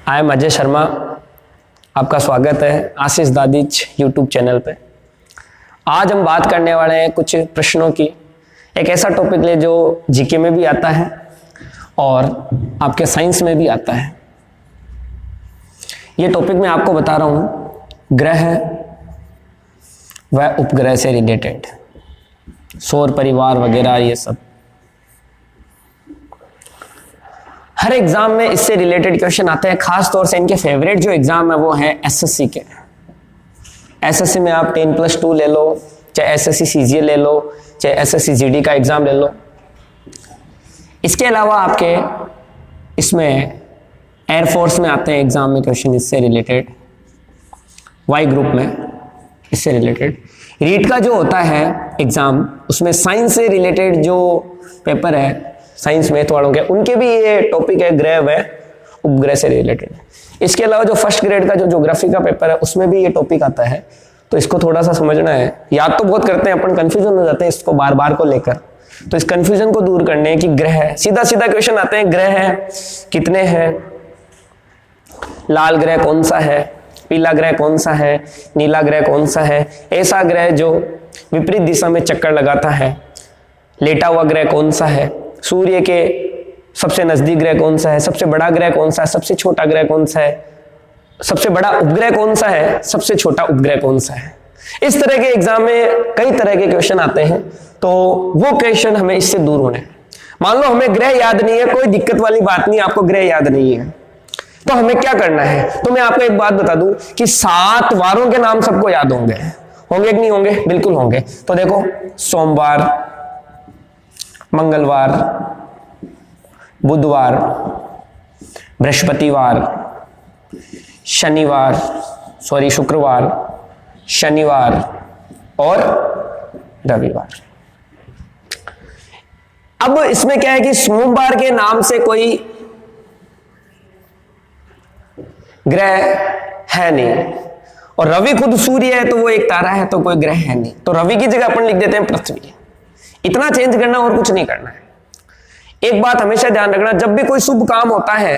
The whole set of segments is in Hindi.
आई एम अजय शर्मा, आपका स्वागत है आशीष दादीज यूट्यूब चैनल पे। आज हम बात करने वाले हैं कुछ प्रश्नों की। एक ऐसा टॉपिक ले जो जीके में भी आता है और आपके साइंस में भी आता है। ये टॉपिक मैं आपको बता रहा हूँ ग्रह व उपग्रह से रिलेटेड, सौर परिवार वगैरह ये सब। हर एग्जाम में इससे रिलेटेड क्वेश्चन आते हैं। खास तौर से इनके फेवरेट जो एग्जाम है वो है एसएससी के। एसएससी में आप 10+2 ले लो, चाहे एसएससी सीजीएल ले लो, चाहे एसएससी जीडी का एग्जाम ले लो। इसके अलावा आपके इसमें एयरफोर्स में आते हैं एग्जाम में क्वेश्चन इससे रिलेटेड, वाई ग्रुप में इससे रिलेटेड। रीट का जो होता है एग्जाम, उसमें साइंस से रिलेटेड जो पेपर है, साइंस मैथ वालों के, उनके भी ये टॉपिक है ग्रह व उपग्रह से रिलेटेड। इसके अलावा जो फर्स्ट ग्रेड का जो ज्योग्राफी का पेपर है उसमें भी ये टॉपिक आता है, तो इसको थोड़ा सा समझना है। याद तो बहुत करते हैं अपन, कंफ्यूजन हो जाते हैं इसको बार बार को लेकर। तो इस कंफ्यूजन को दूर करने की ग्रह सीधा सीधा क्वेश्चन आते हैं। ग्रह है कितने हैं, लाल ग्रह कौन सा है, पीला ग्रह कौन सा है, नीला ग्रह कौन सा है, ऐसा ग्रह जो विपरीत दिशा में चक्कर लगाता है, लेटा हुआ ग्रह कौन सा है, सूर्य के सबसे नजदीक ग्रह कौन सा है, सबसे बड़ा ग्रह कौन सा है, सबसे छोटा ग्रह कौन सा है, सबसे बड़ा उपग्रह कौन सा है, सबसे छोटा उपग्रह कौन सा है। इस तरह के एग्जाम में कई तरह के क्वेश्चन आते हैं, तो वो क्वेश्चन हमें इससे दूर होने। मान लो हमें ग्रह याद नहीं है, कोई दिक्कत वाली बात नहीं, आपको ग्रह याद नहीं है, तो हमें क्या करना है। तो मैं आपको एक बात बता दूं कि 7 वारों के नाम सबको याद होंगे कि नहीं होंगे? बिल्कुल होंगे। तो देखो, सोमवार, मंगलवार, बुधवार, बृहस्पतिवार, शुक्रवार, शनिवार और रविवार। अब इसमें क्या है कि सोमवार के नाम से कोई ग्रह है नहीं, और रवि खुद सूर्य है तो वो एक तारा है, तो कोई ग्रह है नहीं। तो रवि की जगह अपन लिख देते हैं पृथ्वी। इतना चेंज करना और कुछ नहीं करना है। एक बात हमेशा ध्यान रखना, जब भी कोई शुभ काम होता है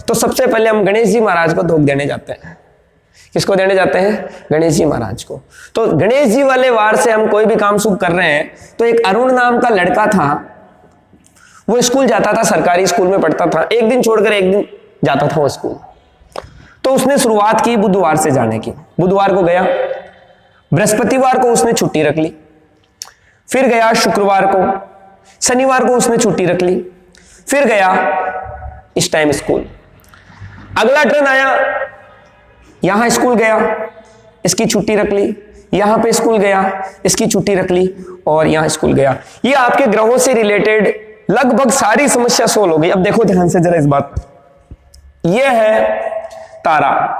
तो सबसे पहले हम गणेश जी महाराज को धूप देने जाते हैं। किसको देने जाते हैं? गणेश जी महाराज को। तो गणेश जी वाले वार से हम कोई भी काम शुभ कर रहे हैं। तो एक अरुण नाम का लड़का था, वो स्कूल जाता था, सरकारी स्कूल में पढ़ता था, एक दिन छोड़कर एक दिन जाता था वो स्कूल। तो उसने शुरुआत की बुधवार से जाने की। बुधवार को गया, बृहस्पतिवार को उसने छुट्टी रख ली, फिर गया शुक्रवार को, शनिवार को उसने छुट्टी रख ली, फिर गया इस टाइम स्कूल। अगला टर्न आया, यहां स्कूल गया, इसकी छुट्टी रख ली, यहां पे स्कूल गया, इसकी छुट्टी रख ली, और यहां स्कूल गया। ये आपके ग्रहों से रिलेटेड लगभग सारी समस्या सोल्व हो गई। अब देखो ध्यान से जरा इस बात, ये है तारा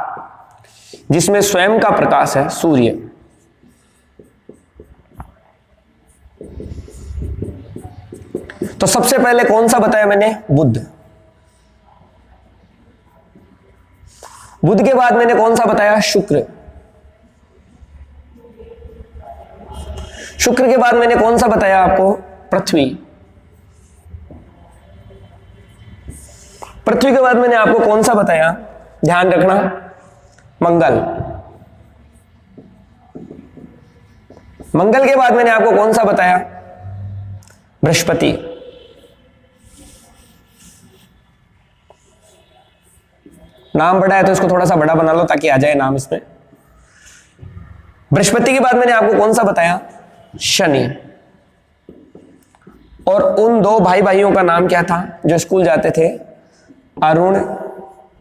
जिसमें स्वयं का प्रकाश है, सूर्य। तो सबसे पहले कौन सा बताया मैंने? बुध। बुध के बाद मैंने कौन सा बताया? शुक्र। शुक्र के बाद मैंने कौन सा बताया आपको? पृथ्वी। पृथ्वी के बाद मैंने आपको कौन सा बताया? ध्यान रखना, मंगल। मंगल के बाद मैंने आपको कौन सा बताया? बृहस्पति। नाम बड़ा है तो इसको थोड़ा सा बड़ा बना लो ताकि आ जाए नाम इसमें। बृहस्पति के बाद मैंने आपको कौन सा बताया? शनि। और उन 2 भाई भाइयों का नाम क्या था जो स्कूल जाते थे? अरुण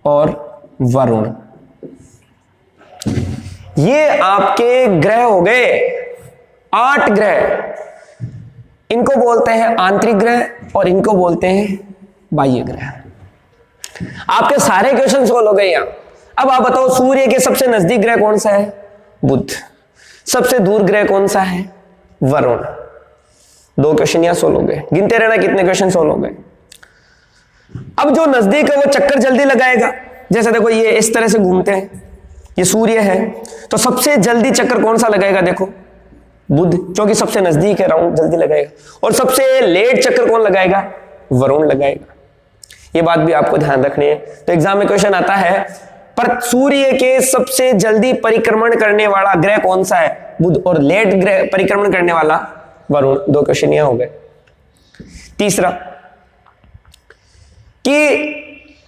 और वरुण। ये आपके ग्रह हो गए 8 ग्रह। इनको बोलते हैं आंतरिक ग्रह और इनको बोलते हैं बाह्य ग्रह। आपके सारे क्वेश्चन सोल्व हो गए यहां। अब आप बताओ, सूर्य के सबसे नजदीक ग्रह कौन सा है? बुध। सबसे दूर ग्रह कौन सा है? वरुण। 2 क्वेश्चन यहां सोल्व हो गए। गिनते रहना कितने क्वेश्चन सोल्व हो गए। अब जो नजदीक है वो चक्कर जल्दी लगाएगा। जैसे देखो, ये इस तरह से घूमते हैं, ये सूर्य है, तो सबसे जल्दी चक्कर कौन सा लगाएगा? देखो, बुध, क्योंकि सबसे नजदीक है, राउंड जल्दी लगाएगा। और सबसे लेट चक्कर कौन लगाएगा? वरुण लगाएगा। ये बात भी आपको ध्यान रखनी है। तो एग्जाम में क्वेश्चन आता है, पर सूर्य के सबसे जल्दी परिक्रमण करने वाला ग्रह कौन सा है? बुध। और लेट ग्रह परिक्रमण करने वाला वरुण। 2 क्वेश्चन यहां हो गए। तीसरा कि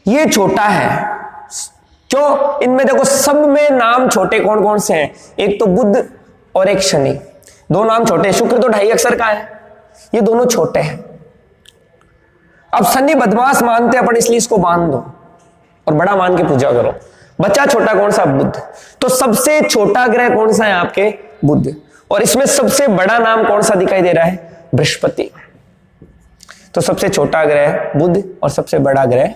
ये छोटा है, क्यों? इनमें देखो सब में नाम छोटे कौन कौन से हैं? एक तो बुध और एक शनि, 2 नाम छोटे। शुक्र तो 2.5 अक्षर का है, ये दोनों छोटे हैं। अब शनि बदमाश मानते अपन, इसलिए इसको बांध दो और बड़ा मान के पूजा करो। बच्चा छोटा कौन सा? बुध। तो सबसे छोटा ग्रह कौन सा है आपके? बुध। और इसमें सबसे बड़ा नाम कौन सा दिखाई दे रहा है? बृहस्पति। तो सबसे छोटा ग्रह बुध और सबसे बड़ा ग्रह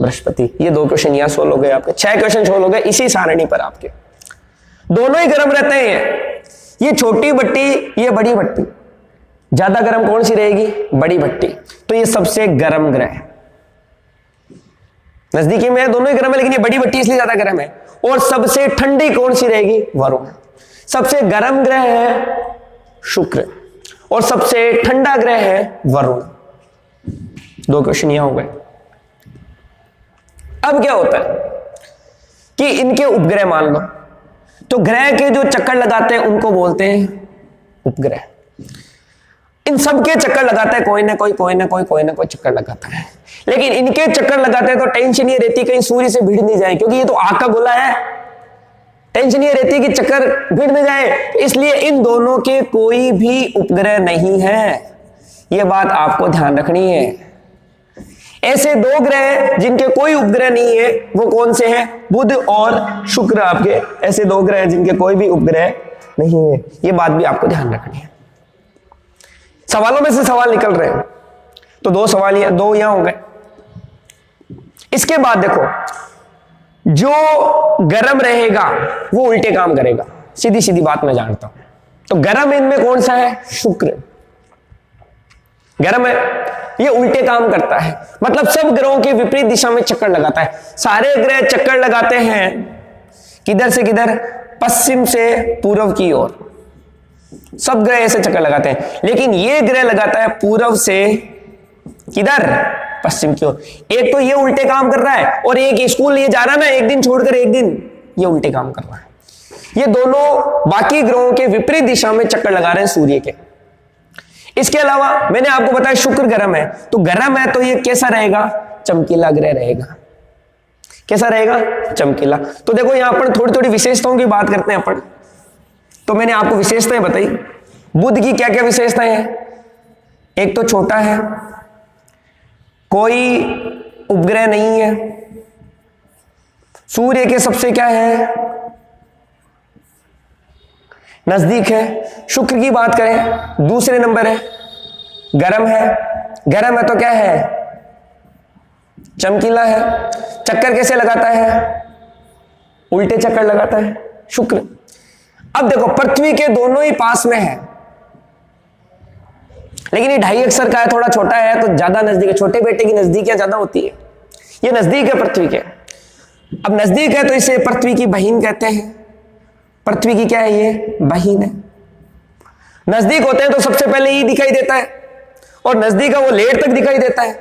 बृहस्पति। ये 2 क्वेश्चन यहां सोल्व हो गए आपके। 6 क्वेश्चन सोल्व हो गए इसी सारणी पर आपके। दोनों ही गर्म रहते हैं, ये छोटी भट्टी, ये बड़ी भट्टी। ज्यादा गर्म कौन सी रहेगी? बड़ी भट्टी। तो ये सबसे गर्म ग्रह है, नजदीकी में दोनों ही गर्म है, लेकिन ये बड़ी भट्टी इसलिए ज्यादा गर्म है। और सबसे ठंडी कौन सी रहेगी? वरुण। सबसे गर्म ग्रह है शुक्र और सबसे ठंडा ग्रह है वरुण। 2 क्वेश्चन यहां हो गए। अब क्या होता है कि इनके उपग्रह मान लो, तो ग्रह के जो चक्कर लगाते हैं उनको बोलते हैं उपग्रह। इन सब के चक्कर लगाता है कोई ना कोई चक्कर लगाता है, लेकिन इनके चक्कर लगाते हैं तो टेंशन ये रहती कहीं सूर्य से भिड़ नहीं जाए, क्योंकि ये तो आग का गोला है। टेंशन ये रहती कि चक्कर भिड़ न जाए, इसलिए इन दोनों के कोई भी उपग्रह नहीं है। यह बात आपको ध्यान रखनी है। ऐसे 2 ग्रह जिनके कोई उपग्रह नहीं है वो कौन से हैं? बुध और शुक्र। आपके ऐसे 2 ग्रह जिनके कोई भी उपग्रह नहीं है, ये बात भी आपको ध्यान रखनी है। सवालों में से सवाल निकल रहे हैं, तो 2 सवाल 2 यहां हो गए। इसके बाद देखो, जो गर्म रहेगा वो उल्टे काम करेगा, सीधी सीधी बात मैं जानता हूं। तो गर्म इनमें कौन सा है? शुक्र। गर्म है, ये उल्टे काम करता है, मतलब सब ग्रहों के विपरीत दिशा में चक्कर लगाता है। सारे ग्रह चक्कर लगाते हैं किधर से किधर? पश्चिम से पूर्व की ओर। सब ग्रह ऐसे चक्कर लगाते हैं, लेकिन ये ग्रह लगाता है पूर्व से किधर? पश्चिम की ओर। एक तो ये उल्टे काम कर रहा है, और एक स्कूल ये जा रहा है ना, एक दिन छोड़कर एक दिन, ये उल्टे काम कर रहा है। ये दोनों बाकी ग्रहों के विपरीत दिशा में चक्कर लगा रहे हैं सूर्य के। इसके अलावा मैंने आपको बताया शुक्र गर्म है, तो गर्म है तो ये कैसा रहेगा? चमकीला ग्रह रहेगा। कैसा रहेगा? चमकीला। तो देखो यहां पर थोड़ी थोड़ी विशेषताओं की बात करते हैं अपन। तो मैंने आपको विशेषताएं बताई। बुध की क्या क्या विशेषताएं हैं? एक तो छोटा है, कोई उपग्रह नहीं है, सूर्य के सबसे क्या है? नजदीक है। शुक्र की बात करें, दूसरे नंबर है, गर्म है। गर्म है तो क्या है? चमकीला है। चक्कर कैसे लगाता है? उल्टे चक्कर लगाता है शुक्र। अब देखो, पृथ्वी के दोनों ही पास में है, लेकिन ये 2.5 अक्षर का है, थोड़ा छोटा है तो ज्यादा नजदीक है। छोटे बेटे की नजदीकियां ज्यादा होती है, ये नजदीक है पृथ्वी के। अब नजदीक है तो इसे पृथ्वी की बहिन कहते हैं। पृथ्वी की क्या है? ये बहिन है। नजदीक होते हैं तो सबसे पहले ये दिखाई देता है, और नजदीक है वो लेट तक दिखाई देता है,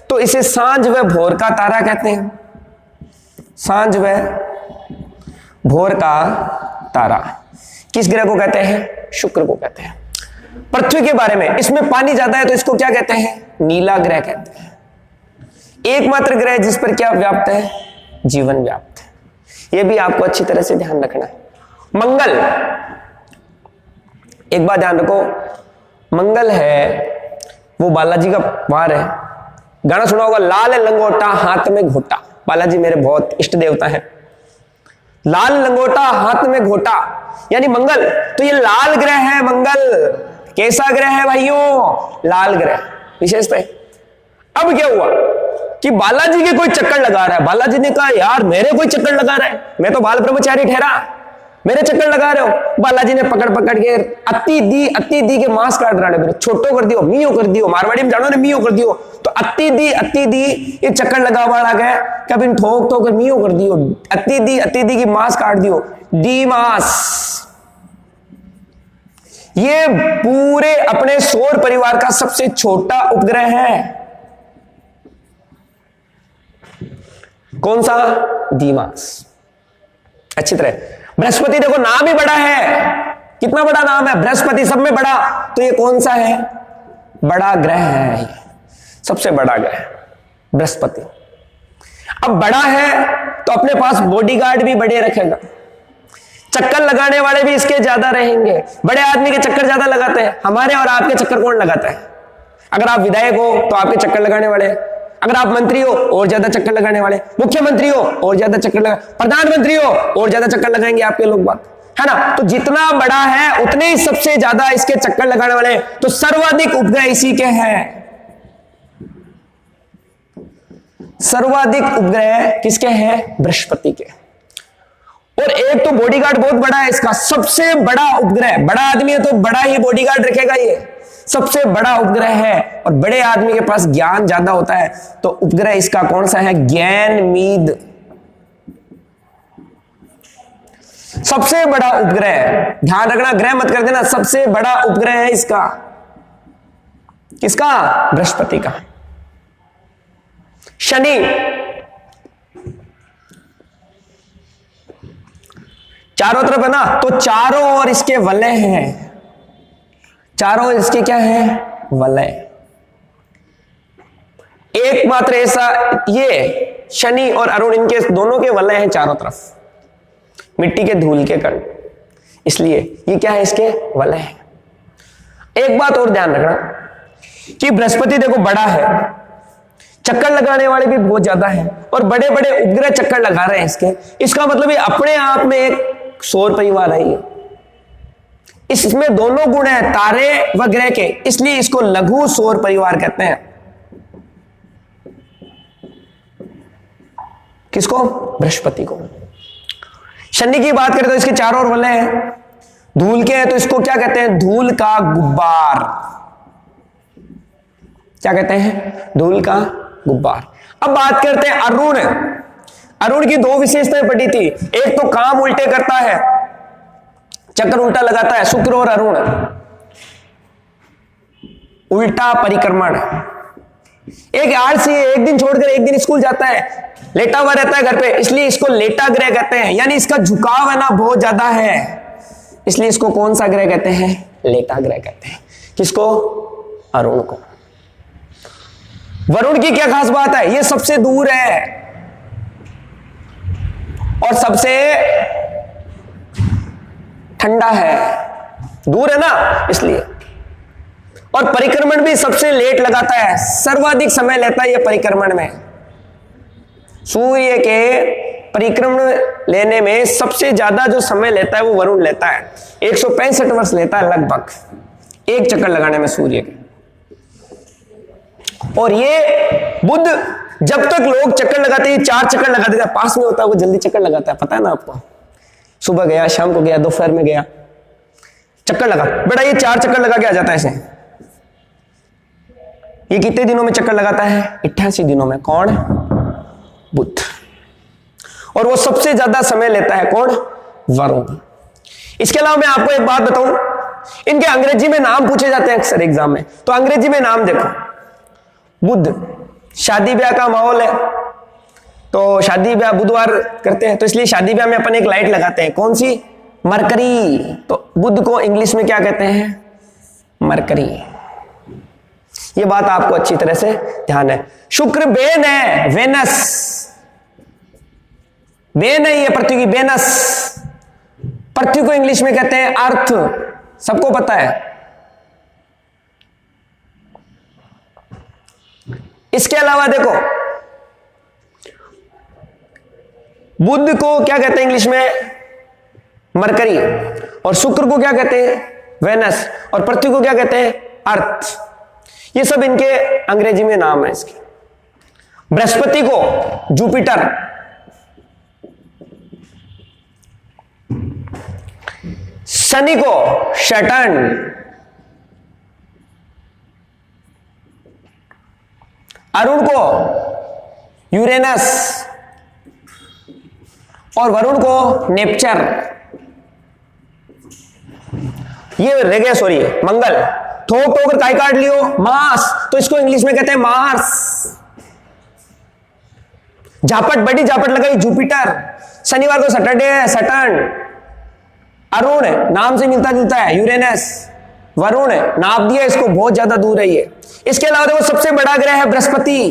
तो इसे सांझ व भोर का तारा कहते हैं। सांझ व भोर का तारा किस ग्रह को कहते हैं? शुक्र को कहते हैं। पृथ्वी के बारे में, इसमें पानी ज्यादा है तो इसको क्या कहते हैं? नीला ग्रह कहते हैं। एकमात्र ग्रह जिस पर क्या व्याप्त है? जीवन व्याप्त है। यह भी आपको अच्छी तरह से ध्यान रखना है। मंगल, एक बात ध्यान रखो, मंगल है वो बालाजी का वार है। गाना सुना होगा, लाल लंगोटा हाथ में घोटा। बालाजी मेरे बहुत इष्ट देवता है। लाल लंगोटा हाथ में घोटा यानी मंगल। तो ये लाल ग्रह है मंगल। कैसा ग्रह है भाइयों? लाल ग्रह। विशेषता है। अब क्या हुआ कि बालाजी के कोई चक्कर लगा रहा है। बालाजी ने कहा यार मेरे कोई चक्कर लगा रहा है, मैं तो बाल ब्रह्मचारी ठहरा, मेरे चक्कर लगा रहे हो। बालाजी ने पकड़ पकड़ के अति दी के मांस काट रहा है, छोटो कर दियो, मियो कर दियो। मारवाड़ी में जानो ने मियो कर दियो। तो अति दी ये चक्कर लगा वाला गया, कभी ठोक ठोक कर मियो कर दियो। अति दी की मांस काट दियो। डी मास ये पूरे अपने सौर परिवार का सबसे छोटा उपग्रह है। कौन सा? दीमास। अच्छी तरह। बृहस्पति देखो नाम ही बड़ा है, कितना बड़ा नाम है बृहस्पति, सब में बड़ा, तो ये कौन सा है? बड़ा ग्रह है, सबसे बड़ा ग्रह बृहस्पति। अब बड़ा है तो अपने पास बॉडीगार्ड भी बड़े रखेगा, चक्कर लगाने वाले भी इसके ज्यादा रहेंगे। बड़े आदमी के चक्कर ज्यादा लगाते हैं, हमारे और आपके चक्कर कौन लगाता है? अगर आप विधायक हो तो आपके चक्कर लगाने वाले, अगर आप मंत्री हो और ज्यादा चक्कर लगाने वाले, मुख्यमंत्री हो और ज्यादा चक्कर लगा, प्रधानमंत्री हो और ज्यादा चक्कर लगाएंगे आपके लोग बात, है ना? तो जितना बड़ा है उतने ही सबसे ज्यादा इसके चक्कर लगाने वाले। तो सर्वाधिक उपग्रह इसी के हैं। सर्वाधिक उपग्रह किसके हैं? बृहस्पति के। और एक तो बॉडीगार्ड बहुत बड़ा है इसका, सबसे बड़ा उपग्रह, बड़ा आदमी है तो बड़ा ही बॉडीगार्ड रखेगा, ये सबसे बड़ा उपग्रह है। और बड़े आदमी के पास ज्ञान ज्यादा होता है, तो उपग्रह इसका कौन सा है? गैनमीड। सबसे बड़ा उपग्रह, ध्यान रखना, ग्रह मत कर देना, सबसे बड़ा उपग्रह है इसका, किसका? बृहस्पति का। शनि, चारों तरफ है ना, तो चारों ओर इसके वलय हैं, चारों ओर इसके क्या है? वलय। एकमात्र ऐसा, ये शनि और अरुण, इनके दोनों के वलय हैं चारों तरफ, मिट्टी के धूल के कण, इसलिए ये क्या है? इसके वलय है। एक बात और ध्यान रखना कि बृहस्पति देखो बड़ा है, चक्कर लगाने वाले भी बहुत ज्यादा हैं, और बड़े बड़े उपग्रह चक्कर लगा रहे हैं इसके। इसका मतलब ये अपने आप में एक सौर परिवार है। इसमें दोनों गुण हैं, तारे व ग्रह के, इसलिए इसको लघु सौर परिवार कहते हैं। किसको? बृहस्पति को। शनि की बात करें तो इसके चारों ओर वलय हैं, धूल के हैं तो इसको क्या कहते हैं? धूल का गुब्बार। क्या कहते हैं? धूल का गुब्बार। अब बात करते हैं अरुण। अरुण की दो विशेषताएं पड़ी थी, एक तो काम उल्टे करता है, चक्कर उल्टा लगाता है, शुक्र और अरुण। उल्टा परिक्रमण। एक आलसी है, एक दिन छोड़कर एक दिन स्कूल जाता है, लेटा हुआ रहता है घर पे, इसलिए इसको लेटा ग्रह कहते हैं, यानी इसका झुकाव है ना बहुत ज्यादा है, इसलिए इसको कौन सा ग्रह कहते हैं? लेटा ग्रह कहते हैं। किसको? अरुण को। वरुण की क्या खास बात है? ये सबसे दूर है और सबसे ठंडा है, दूर है ना इसलिए, और परिक्रमण भी सबसे लेट लगाता है, सर्वाधिक समय लेता है ये परिक्रमण में। सूर्य के परिक्रमण लेने में सबसे ज्यादा जो समय लेता है वो वरुण लेता है, 165 वर्ष लेता है लगभग एक चक्कर लगाने में सूर्य के। और ये बुध, जब तक लोग चक्कर लगाते हैं, 4 चक्कर लगा देता है, पास में होता है वो जल्दी चक्कर लगाता है, पता है ना आपको? सुबह गया, शाम को गया, दोपहर में गया, चक्कर लगा, बेटा ये 4 चक्कर लगा के आ जाता है ऐसे। ये कितने दिनों में चक्कर लगाता है? 88 दिनों में। कौन? बुध। और वो सबसे ज्यादा समय लेता है, कौन? वरुण। इसके अलावा मैं आपको एक बात बताऊं, इनके अंग्रेजी में नाम पूछे जाते हैं अक्सर एग्जाम में, तो अंग्रेजी में नाम देखो। बुध, शादी ब्याह का माहौल है, तो शादी ब्याह बुधवार करते हैं, तो इसलिए शादी ब्याह में अपन एक लाइट लगाते हैं, कौन सी? मरकरी। तो बुध को इंग्लिश में क्या कहते हैं? मरकरी। ये बात आपको अच्छी तरह से ध्यान है। शुक्र बेन है, वेनस। बेन है ये पृथ्वी की, वेनस। पृथ्वी को इंग्लिश में कहते हैं अर्थ, सबको पता है। इसके अलावा देखो, बुध को क्या कहते हैं इंग्लिश में? मरकरी। और शुक्र को क्या कहते हैं? वेनस। और पृथ्वी को क्या कहते हैं? अर्थ। ये सब इनके अंग्रेजी में नाम है इसके। बृहस्पति को जुपिटर, शनि को सैटर्न, अरुण को यूरेनस, और वरुण को नेपचर। ये रह गया, सॉरी, मंगल। थोक तो अगर काय काट लियो, मार्स, तो इसको इंग्लिश में कहते हैं मार्स। झापट, बड़ी झापट लगाई जुपिटर। शनिवार को सैटरडे है, सैटर्न। अरुण नाम से मिलता जुलता है, यूरेनस। वरुण नाप दिया इसको, बहुत ज्यादा दूर है ये। इसके अलावा देखो सबसे बड़ा ग्रह है बृहस्पति,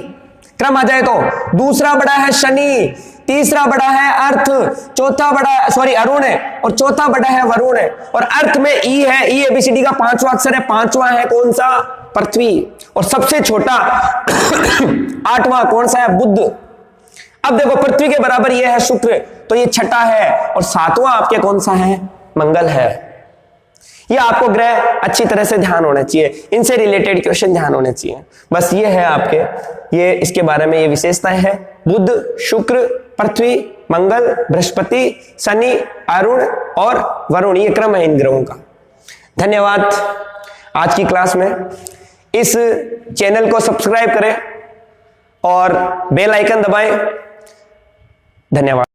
क्रम आ जाए तो। दूसरा बड़ा है शनि, तीसरा बड़ा है अर्थ, चौथा बड़ा सॉरी अरुण है, और चौथा बड़ा है वरुण है। और अर्थ में ई है, ई एबीसीडी का 5वां अक्षर है, 5वां है कौन सा? पृथ्वी। और सबसे छोटा 8वां कौन सा है? बुध। अब देखो पृथ्वी के बराबर ये है शुक्र, तो ये छठा है, और 7वां आपके कौन सा है? मंगल है। ये आपको ग्रह अच्छी तरह से ध्यान होना चाहिए, इनसे रिलेटेड क्वेश्चन ध्यान होने चाहिए। बस ये है आपके, ये इसके बारे में ये विशेषताएं हैं। बुध, शुक्र, पृथ्वी, मंगल, बृहस्पति, शनि, अरुण और वरुण, ये क्रम है इन ग्रहों का। धन्यवाद। आज की क्लास में इस चैनल को सब्सक्राइब करें और बेल आइकन दबाएं। धन्यवाद।